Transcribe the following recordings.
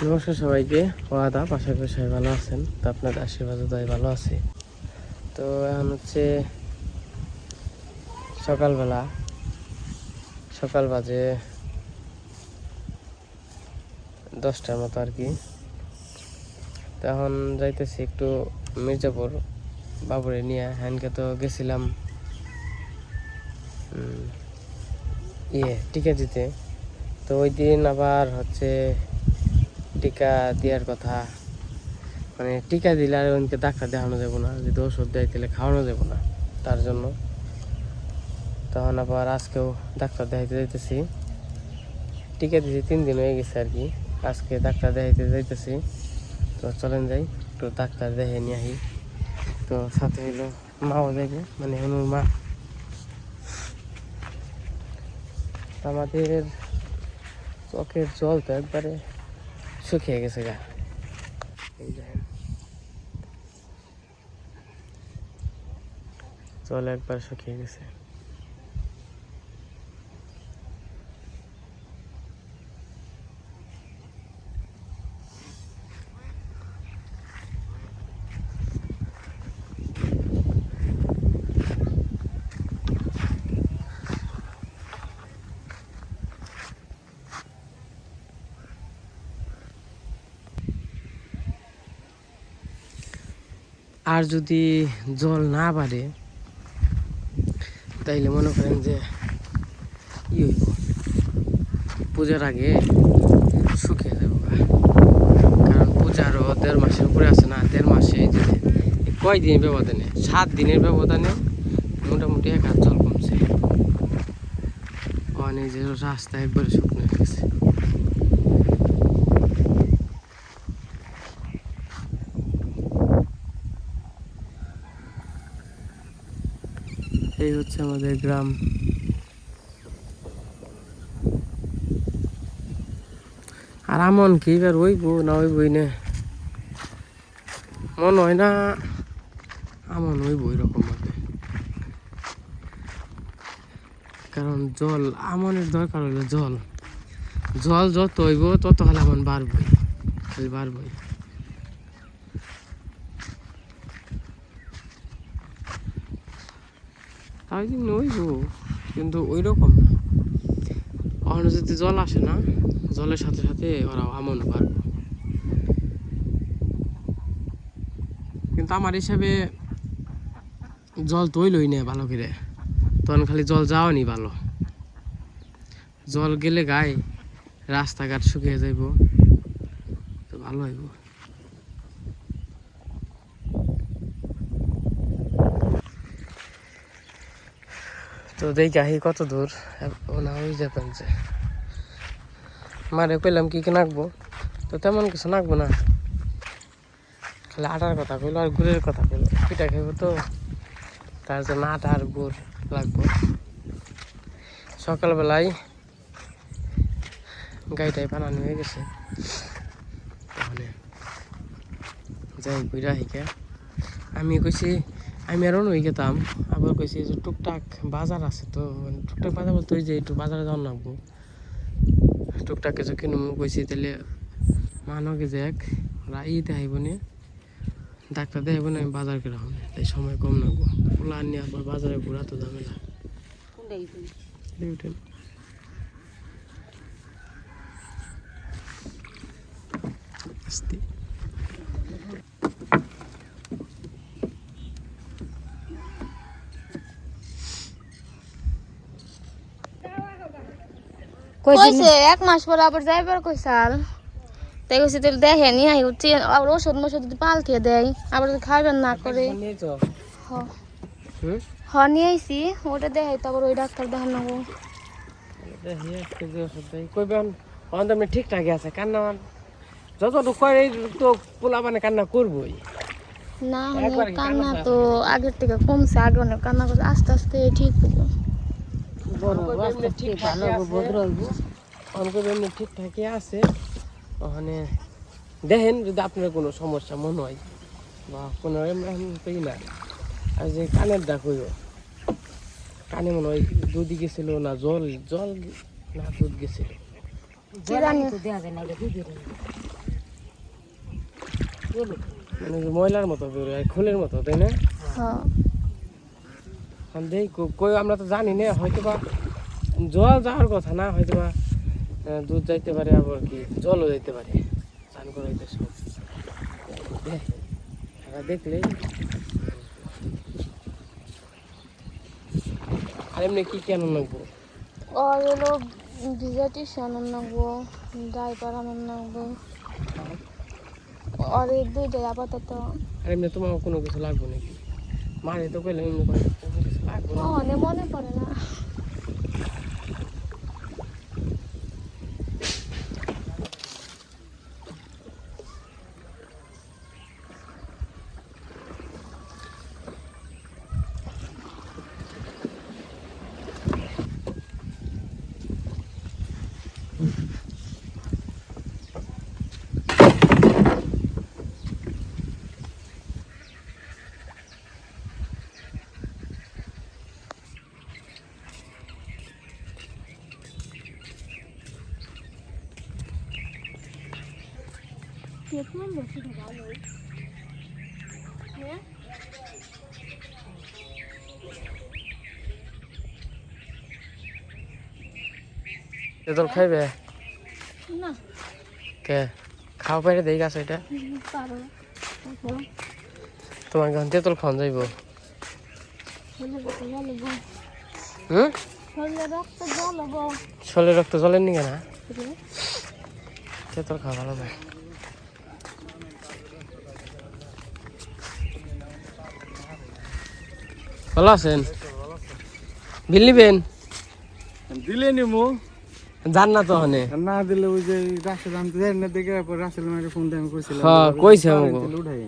নমস্কার সবাইকে, আদাব। আশা করি সবাই ভালো আছেন। তো আপনাদের আশীর্বাদে তাই ভালো আছি। তো এখন হচ্ছে সকালবেলা, সকাল বাজে 10টার মতো আর কি। তো এখন যাইতেছি একটু মির্জাপুর বাবুরে নিয়ে। হ্যানকে তো গেছিলাম টিকা দিতে। তো ওই দিন আবার হচ্ছে টিকা দেওয়ার কথা, মানে টিকা দিলে আর ওনকে ডাক্তার দেখানো যাবো না, যদি ওষুধ দেয় তাহলে খাওয়ানো যাবো না, তার জন্য। তখন আবার আজকেও ডাক্তার দেখাইতে যাইতেছি। টিকা দিয়েছি 3 দিন হয়ে গেছে আর কি। আজকে ডাক্তার দেখাইতে যাইতেছি। তো চলেন যাই, একটু ডাক্তার দেখে নিয়ে আসি। তো সাথে হইলো মাও যাইবে, মানে হনুর মা। আমাদের চোখের জল তো একবারে শুকিয়ে গেছে গা। এই দেখেন, জল একবার শুকিয়ে গেছে। আর যদি জল না বাড়ে তাইলে মনে করেন যে হইব, পূজার আগে শুকিয়ে যাবো। কারণ পূজারও 1.5 মাসের উপরে আছে না। 1.5 মাসে কয় দিনের ব্যবধানে, 7 দিনের ব্যবধানে মোটামুটি 1 হাত জল কমছে। অনেক যে রাস্তা একবারে শুকনো হয়ে গেছে। এই হচ্ছে আমাদের গ্রাম। আর আমন কি এবার হইব না হইবই না, মনে হয় না আমন হইব এরকম ভাবে। কারণ জল, আমনের দরকার হইলো জল। জল যত হইব তত খালি আমন বাড়বই, খালি বাড়বই। তাই জন্য হইব, কিন্তু ওই রকম না। কখনো যদি জল আসে না, জলের সাথে সাথে ওরা আমন বাড়বে। কিন্তু আমার হিসাবে জল তৈলই না ভালো করে, তখন খালি জল যাওয়ানি ভালো। জল গেলে গায়ে রাস্তাঘাট শুকিয়ে যাইব, তো ভালো হইব। তো দেখি আহি কত দূর। না ওই যাবেন যে মারে কইলাম কি কি নাকবো, তো তেমন কিছু নাকবো না। খালি আটার কথা কইলো আর গুড়ের কথা কইলো। পিঠা খাইব তো, তার জন্য আটা আর গুড় লাগবো। সকালবেলায় গাড়িটাই বানানো হয়ে গেছে। তাহলে যাই ঘুরা হিকে। আমি কইছি আমি আরও নই গেতাম, আবার কইছি যে টুকটাক বাজার আছে। তো টুকটাক বাজার বলতে ওই যে একটু বাজারে যাওয়ার লাগবো, টুকটাক কিছু কিনুম কইছি। তাহলে মানকে যে এক ঈদে আইব নে, ডাক্তার দেখাইব না, আমি বাজার করে হবে, তাই সময় কম লাগবো। ওলা নিয়ে আবার বাজারে ঘোরা তো ঝামেলা। আস্তে কইছে 1 মাস পর আবার যাইবার কইছাল। তাই কইছে তেল দেখে নি আই হচ্ছে আবার ওষুধ মষুধ যদি পাল্টিয়ে দেয়, আবার যদি খাইবেন না করে। হ হ নিয়ে আইছি, ওটা দেখাই তো আবার ওই ডাক্তার দেখানো। কইবেন অন্তত ঠিকঠাকই আছে, কান্না যতটুকু করে তো পোলা মানে কান্না করবোই না। মানে কান্না তো আগের থেকে কমছে, আগে অনেক কান্না করছে, আস্তে আস্তে ঠিক হবো। এমনি ঠিকঠাকই আছে। ওখানে দেখেন যদি আপনার কোনো সমস্যা মনে হয় বা কোনো এমনি না। আর যে কানের ডাক হইব, কানে মনে হয় দুধ গেছিল না জল, জল না দুধ গেছিল। মানে ময়লার মতো বেরোয় খোলের মতো, তাই না? হ্যাঁ দেখি কই আমরা তো জানি না, হয়তো বা জল যাওয়ার কথা না, হয়তো বা দুধ যাইতে পারে, আবার কি জলও যাইতে পারে, চান করাইতে সব দেখলে। আর এমনি কি কেন লাগবো? আর হলো ভিজা টিস্যু আনার লাগবো, ডাইপার আনার লাগবো, আর এই দুইটাই আপাতত। আর এমনি তোমার কোনো কিছু লাগবো নাকি? মারে তো কইলে এমনি কোনো কিছু লাগবো না। মনে পড়ে না। তেঁতুল খাইবে? না কে খাওয়া পাইরে দেই গাছ এটা? পারো তোমার গান তেঁতুল খাওয়ান যাইব? হুম শরীরে রক্ত জ্বলেন নি কেনা? তেঁতুল খাওয়া ভালো না। ভালো আছেন? বিল নিবেন? দিলে নিমু জান না তো হনে না দিলে ওই যে রাসেল আনতে যাই না দেখে পর রাসেল মাকে ফোন দিয়ে আমি কইছিলাম হ্যাঁ কইছে আমাকে উঠাই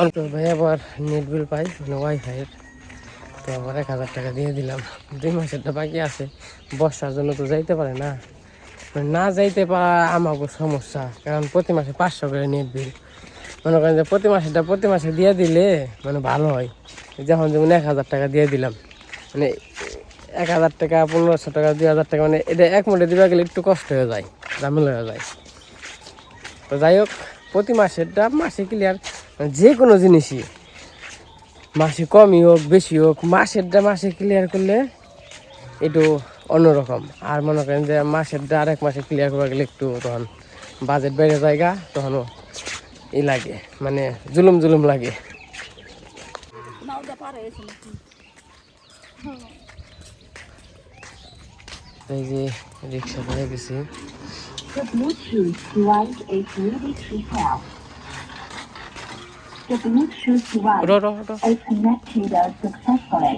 অল্প ভাই আবার নেট বিল পাই, মানে ওয়াইফাই এর, তো আবার 1000 টাকা দিয়ে দিলাম। 2 মাসেরটা বাকি আছে, বর্ষার জন্য তো যাইতে পারে না, মানে না যাইতে পারা আমাকে সমস্যা, কারণ প্রতি মাসে 500 করে নেট বিল। মনে করেন যে প্রতি মাসে দিয়ে দিলে মানে ভালো হয়। যখন যেমন 1000 টাকা দিয়ে দিলাম, মানে 1000 টাকা 1500 টাকা 2000 টাকা, মানে এটা এক মুঠে দিবা গেলে একটু কষ্ট হয়ে যায়, ঝামেলা হয়ে যায়। তো যাই হোক, প্রতি মাসেরটা মাসে ক্লিয়ার, যে কোনো জিনিসই মাসে কমই হোক বেশি হোক, মাসেরটা মাসে ক্লিয়ার করলে একটু অন্যরকম। আর মনে করেন যে মাসেরটা আরেক মাসে ক্লিয়ার করা গেলে একটু তখন বাজেট বেড়ে জায়গা, তখনও ই লাগে, মানে জুলুম জুলুম লাগে। এই যে রিক্সা পেয়ে গেছি। The Bluetooth device is ready to pair. The Bluetooth device Ro, ro, ro. is connected successfully.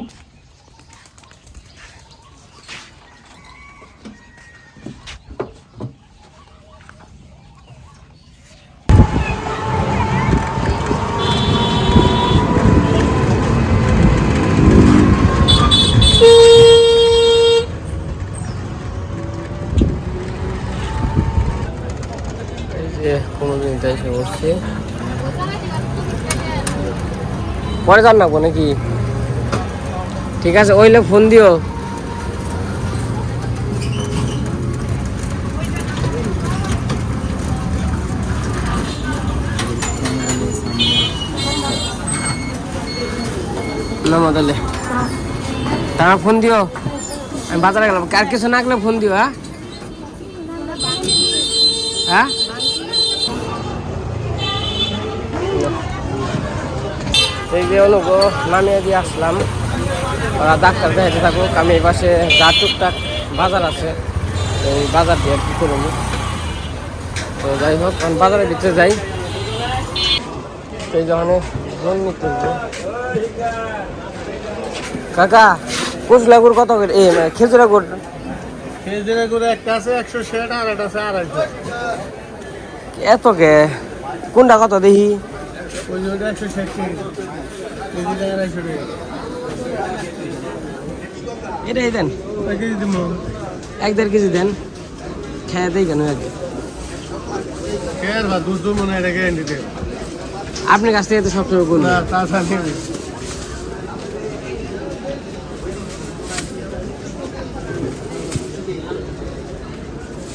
এই যে কোনোদিন এসে বসছি, পরে যান না নাকি? ঠিক আছে, ওইলে ফোন দিও। না মদালে তারা ফোন দিও, আমি বাজারে গেলাম, কার কিছু না গেলে ফোন দিও। হ্যাঁ হ্যাঁ, এই যে অনুভ নামিয়ে দিয়ে আসলাম, ওরা ডাক্তার দেখাতে থাকুক, আমি এই পাশে যা টুকটাক বাজার আছে এই বাজার দিয়ে কি করব। তো যাই হোক, আমি বাজারের ভিতরে যাই। এই যখন জন্মি তুলবো কাকা, কুচলা গুড় কত করে? খেজুরা গুড়? খেজুরা করে একটা আছে 160 আর একটা আছে 250। এত কে? কোনটা কত দেখি? ওই যে ওটা 160 কেজিটা 250 টাকা। এটাই দেন, কয় কেজি দিমু? 1-1.5 কেজি দেন, খেয়ে দেই কেন আগে। কেয়ার বা দুধ মনে এটা গ্যারান্টি দে। আপনার কাছ থেকে তো সবসময় গুণ। না তাছাড়া নেই।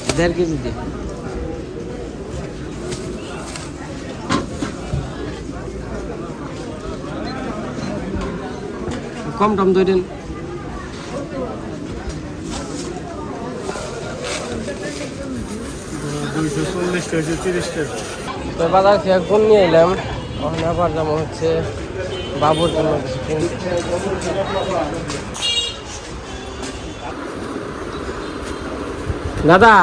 1.5 কেজি দে। কম টম ধরেন। তো বাজার থেকে কোন নিয়ে এলাম, ওখানে আবার যেমন হচ্ছে বাবুর জন্য কিছু কিনতে। দাদা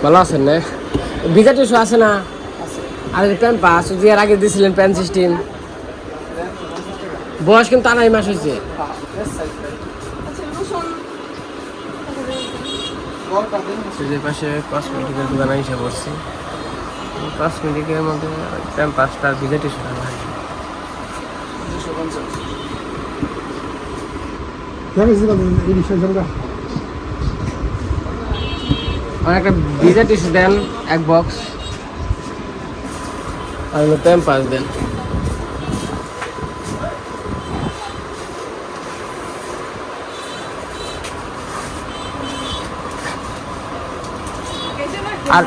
ভালো আছেন না? ভিজা টিস্যু আছে না? আর প্যান পাস যে এর আগে দিয়েছিলেন প্যান সিস্টেম, বয়স কিন্তু 2.5 মাস হয়েছে। যে পাশে কসমেটিকের দোকানে এসে পড়ছি। কসমেটিকের মধ্যে প্যান পাসটা ভিজা টিস্যু আমার একটা ভিজা টিস্যু দেন 1 বক্স, আর প্যান পাস দেন। আর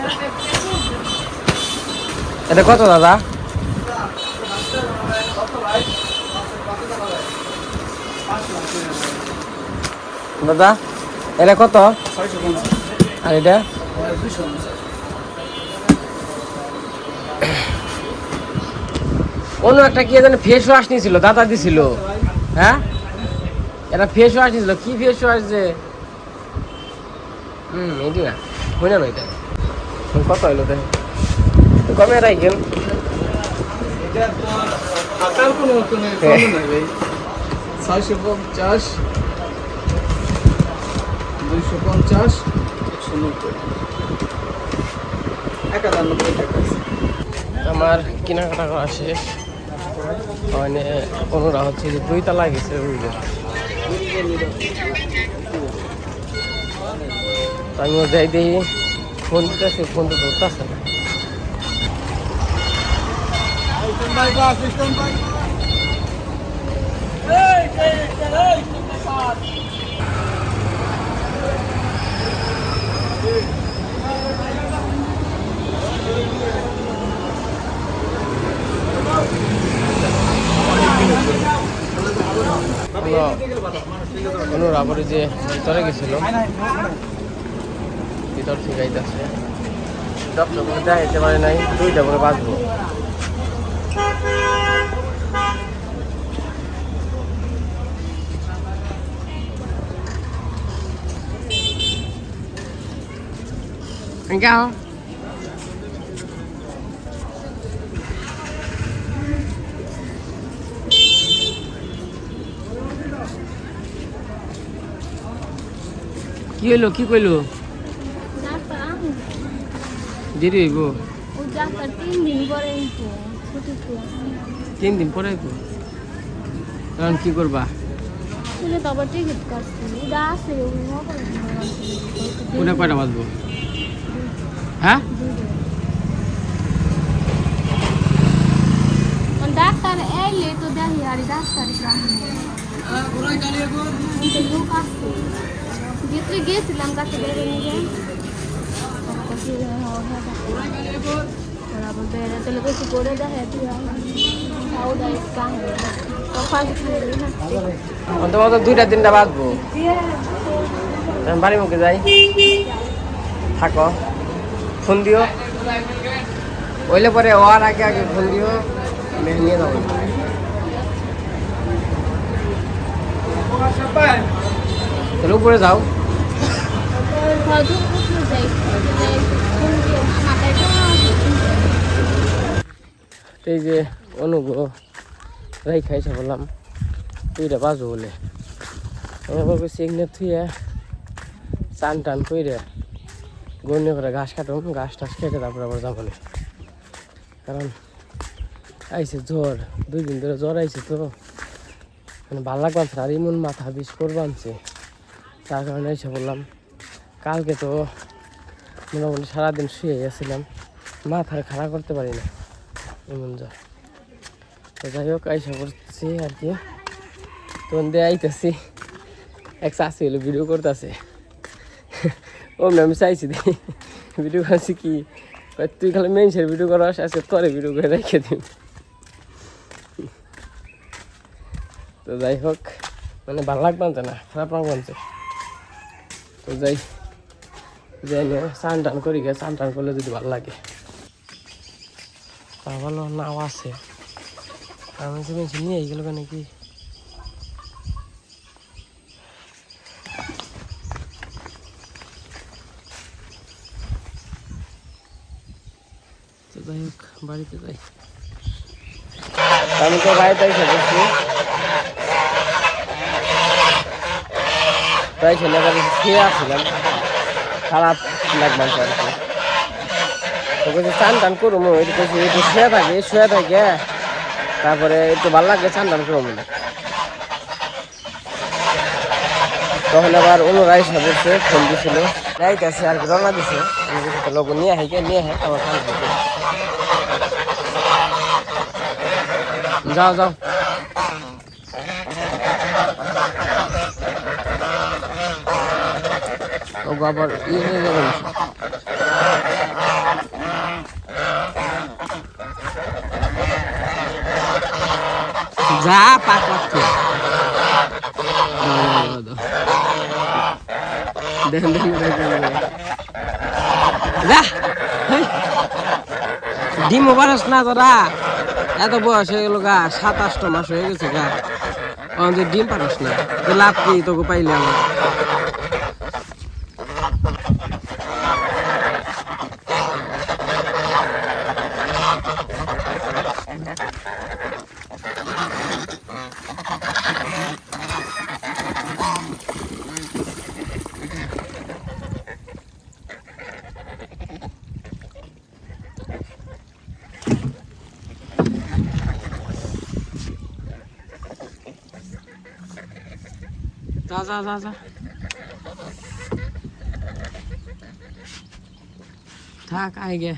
এটা কত দাদা? দাদা এটা কত? আর এটা অন্য একটা কি জানি ফেস ওয়াশ নিয়েছিল, দাদা দিছিল। হ্যাঁ এটা ফেস ওয়াশ নিয়েছিল, কি ফেস ওয়াশ যে? এইটি না হয় না, এটা কত হইলো? তাই কমে রাখেন। 650, 250, 190 টাকা। আমার কেনাকাটা করা শেষ। মানে অনুরা হচ্ছে যে 2 তলা গেছে বুঝলে, আমিও যাই দেখি ফোন দিতেছে, ফোন তো ধরতেছে না। অনুর আবার যে ভিতরে গেছিল, ভিতর থেকে আইতেছে, যাইতে পারে নাই, 2টা করে বাঁচবো। Cao কি হলো, কি কইলো? দেরি হইব? 3 দিন পরে আইব। এখন কি করবা? ওটা কয়টা বাজবো? হ্যাঁ ডাক্তার এলে তো দেখি আর ডাক্তার লোক আসছে, ভিতরে গিয়েছিলাম কাছে বেড়ে নিয়ে চলে কিছু করে দেখে অন্তত 2টা-3টা বাজবো। বাড়ি মুখে যাই, থাকো, ফোন দিও, ওইলে পরে ওর আগে আগে ফোন দিও, নিয়ে যাবো। তাহলে উপরে যাও। এই যে অনুভব রাই খাইছে বললাম 2টা বাজবো বলে, এবার সিগনেট থুয়ে চান টান করে গণ্য করে ঘাস কাটুন, ঘাস টাস কেটে তারপরে আবার যাবো না। কারণ আইছে জ্বর, 2 দিন ধরে জ্বর আইছে, তো মানে ভাল লাগবানছে আর এমন মাথা বিষ করবানছে, তার কারণে এসে বললাম। কালকে তো মোটামুটি সারাদিন শুয়ে গেছিলাম, মাথার খাড়া করতে পারি না, এমন জ্বর। তো যাই হোক আইসা করছি আর কি, তখন দিয়ে আইতেছি, এক চাষি হলো ভিডিও করতেছে, ওমনি আমি চাইছি দেখি ভিডিও করছি কি, তুই খালি মেনসের ভিডিও করাস, আজকে তোরে ভিডিও করে রেখে দিন। তো যাই হোক মানে ভালো লাগবে না, খারাপ লাগবে। তো যাই যাই স্নান টান করি গে, স্নান টান করলে যদি ভালো লাগে। তা ভালো নাও আছে, আমি যে নিয়ে গেল নাকি। তো যাই হোক বাড়িতে যাই, আমি তো বাড়িতে এসে বসছি। তাই ছেলে বাড়ি খেয়ে আসছিলাম, খারাপ লাগবে আর কি। তো বলছি চান টান করবো, একটু শুয়ে থাকে তারপরে একটু ভালো লাগে চান টান করবো না। তখন আবার অনুরাই এসে বলছে, ফোন দিছিল, যাইতেছে আর কি, রওনা দিছে লোক নিয়ে হ্যাঁ আমার চান করতে। যাও ও আবার নিয়ে যাবেন। যা পাক লাগছে ডিম বাড়াস না তোরা, এত বয়স হয়ে গেল গা, 27 মাস হয়ে গেছে গা, আমাদের ডিম পারস না, লাভ কি তোকে পাইলে আমার। যা থাক আই গে।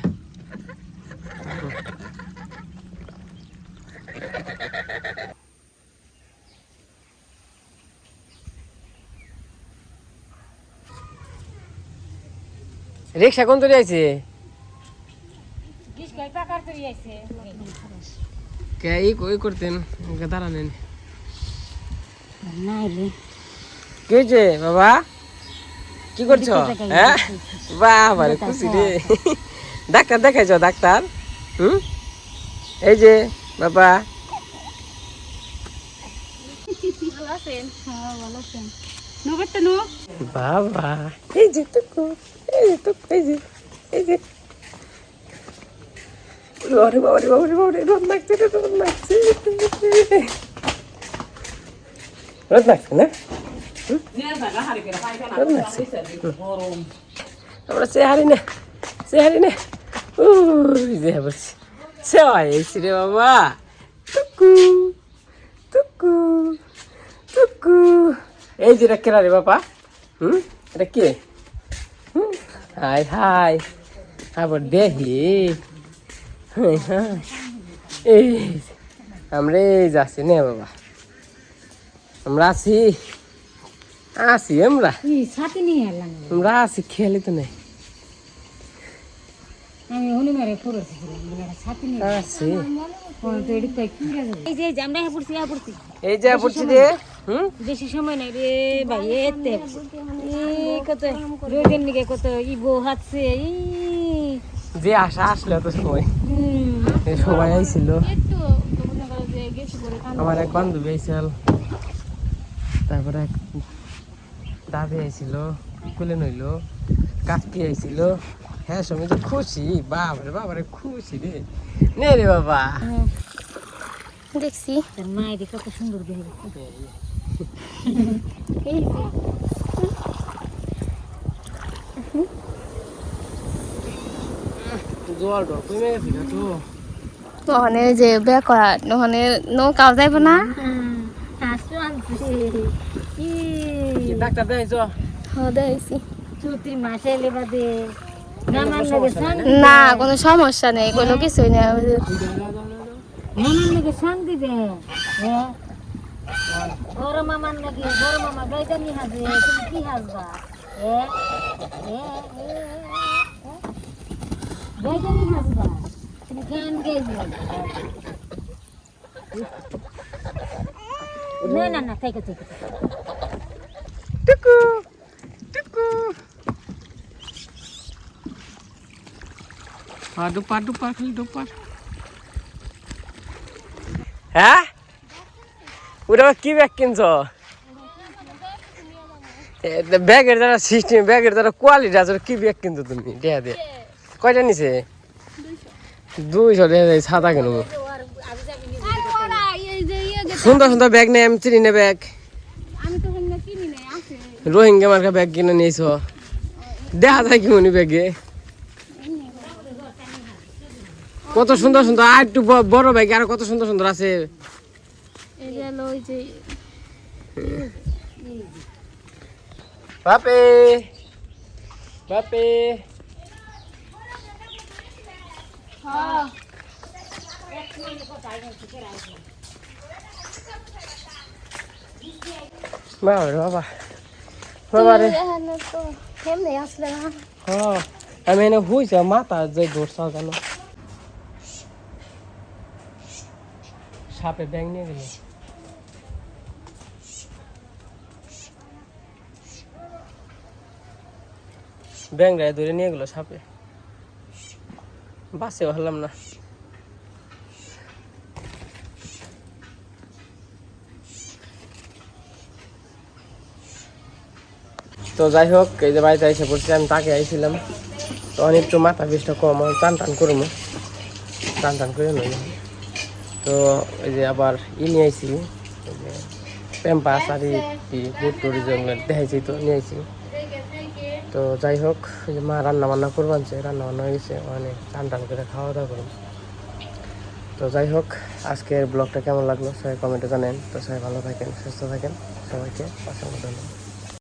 রিক্সা কোন তৈরি আছে? কে ই করতেন দাঁড়ানেন কি হয়েছে বাবা, কি করছো? হ্যাঁ বাবা রে খুশি রে, ডাক্তার দেখাইছ? ডাক্তার এই যে বাবা বাবা, এই যে বাবারে রোদ লাগছে না, আমরা চেহারি নে বলছি রে বাবা, টুকু এই যে কেনা রে বাবা, এটা কে? হাই আবার দেখি, এই আমরা এই যাচ্ছি নে বাবা, আমরা আছি আমরা আছি, খেয়ালি তো নেই আছি। এই যে পড়ছি রে, বেশি সময় নাই রে ভাই, এতে কত রোদের নিকে কত ইবো হাতছে যে আশা আসলে তো সময় সবাই আইছিল। আমার এক বান্ধবী আইছিল, তারপরে এক দাদি আইছিল, কুলে নইল, কাকি আইছিল, হ্যাঁ সময় তো খুশি, বাবারে খুশি রে নে রে বাবা। দেখছি মায়ের কত সুন্দর দেখে ওখানে যে বিয়ে করা ওখানে নৌকাও যাইব না, ডাক্তার দেখাইছ? দেখাইছি না, কোনো সমস্যা নেই, কোনো কিছুই নেই। বড় মামার নাকি বড় মামা গাইদানি হাজে, তুমি কি হাসবা? গাইদানি হাসবা, তুমি গান গাইবে। না থেকে টুকু টুকু ডুপার ডুপার খালি ডুপার। হ্যাঁ ওটা কি ব্যাগ কিনছ? ব্যাগের দ্বারা সিস্টেম, ব্যাগের দ্বারা কোয়ালিটি আছে। কি ব্যাগ কিনছো তুমি? দেখা দে কয়টা নিছে? 200 টাকা সাদা কেন? সুন্দর সুন্দর ব্যাগ নেই, আমি চিনি না ব্যাগ। রোহিঙ্গা মার্কা ব্যাগ কিনে নিয়েছ, দেখা যায় কি মনি ব্যাগে কত সুন্দর সুন্দর। আর একটু বড় ব্যাগ আর কত সুন্দর সুন্দর আছে। বাপে বাপে বাবা বাবা রে। আমি এনে হুইছে মাথা যে ধরছাও কেন? সাপে ব্যাং নিয়ে গেল। ব্যাংটায় ধরে নিয়ে গেল সাপে, বাসে ভাবলাম না। তো যাই হোক, এই যে বাড়িতে এসে পড়ছি, আমি তাকে আইছিলাম তখন একটু মাথা বিষটা কম, টান টান করবো, টান টান করে নই। তো এই যে আবার নিয়ে আইছি, এই যে প্যাম্পাস আর বুট টুরি জন্য দেখাইছি, তো নিয়ে আইছি। তো যাই হোক, এই যে মা রান্না বান্না করবো আনছে, রান্না বান্না হয়ে গেছে, মানে টান টান করে খাওয়া দাওয়া করবো। তো যাই হোক, আজকের ব্লগটা কেমন লাগলো সবাই কমেন্টে জানেন। তো সবাই ভালো থাকেন, সুস্থ থাকেন, সবাইকে অসংখ্য ধন্যবাদ।